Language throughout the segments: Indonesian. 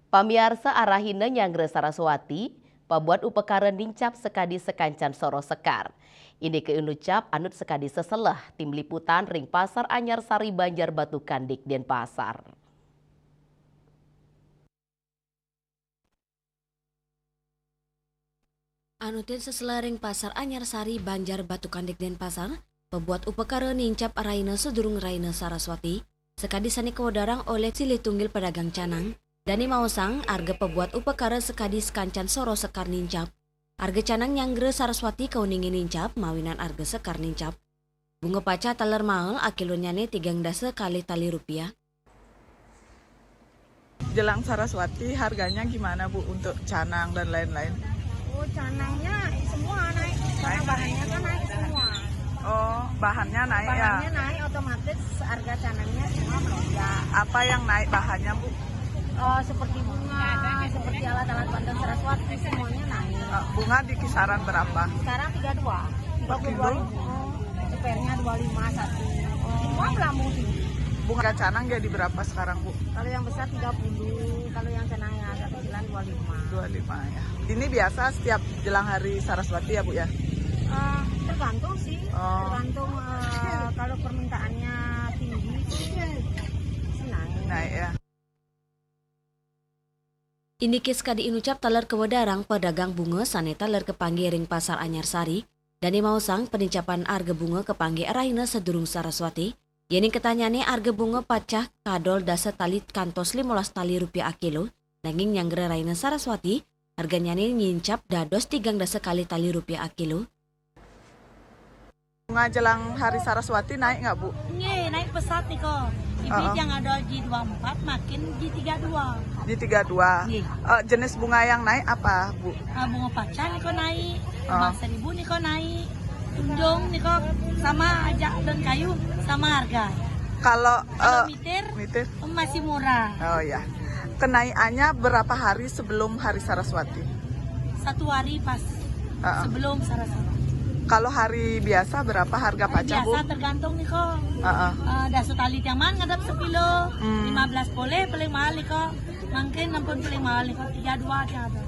Pamiarsa arahina nyangre Saraswati, pabuat upekara nincap sekadi sekancan soro sekar. Ini keunucap anut sekadi seselah tim liputan ring Pasar Anyar Sari Banjar Batu Kandik Denpasar. Anutin seselah ring Pasar Anyar Sari Banjar Batu Kandik Denpasar, pebuat upekara nincap araina sedurung raina Saraswati, sekadi sani kewadarang oleh silih tunggil pedagang canang. Dani mausang arga pebuat upekara sekadi sekancan soro sekar nincap. Arga canang nyangre Saraswati kauningin nincap mawinan arga sekar nincap. Bunga paca taler mahal akilunyane 3 dasa kali tali rupiah. Jelang Saraswati harganya gimana Bu untuk canang dan lain-lain? Oh, canangnya semua naik. Karena bahannya kan naik semua. Oh, bahannya naik ya? Bahannya naik otomatis harga canangnya semua melonjak. Apa yang naik bahannya Bu? Oh, seperti bunga, seperti alat-alat pandang Saraswati semuanya naik. Bunga di kisaran berapa? Sekarang 32. Per kilo? Sepernya 25 satu. Semua melambung tinggi. Bunga canang jadi berapa sekarang Bu? Kalau yang besar 30, kalau yang canangnya agak kecilan 25. 25 ya. Ini biasa setiap jelang hari Saraswati ya Bu ya? Tergantung sih, tergantung kalau permintaannya tinggi sih naik ya. Ini kis kadi inucap taler kewadarang pedagang bunga sane taler kepanggi ring Pasar Anyar Sari, dani mausang penincapan arga bunga kepanggi araina sedurung Saraswati, yening ketanyane arga bunga pacah kadol dasa tali kantos 15 tali rupiah kilo, nanging nyanggre raina Saraswati, harganya nih nyincap dados 3 dasa kali tali rupiah kilo. Bunga jelang hari Saraswati naik nggak Bu? Nih, naik pesat nih kok. Ibit yang ada G24 makin G32. G32. Nih. Jenis bunga yang naik apa Bu? Bunga pacar nih kok naik. Bunga 1000 nih kok naik. Tunjung nih kok sama aja dan kayu sama harga. Kalau mitir masih murah. Oh ya. Kenaikannya berapa hari sebelum hari Saraswati? 1 hari pas sebelum Saraswati. Kalau hari biasa berapa harga pacah Bu? Biasa tergantung nih kok. Dasu tali yang mana ngadap sekilo. 15 boleh paling mahal nih kok. Mungkin 60 paling mahal nih kok 32 aja ada.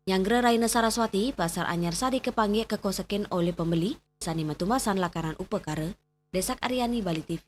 Nyangre raina Saraswati, Pasar Anyar Sari kepanggi kekosekin oleh pembeli, sani matumasan lakaran upekara, Desak Aryani Bali TV.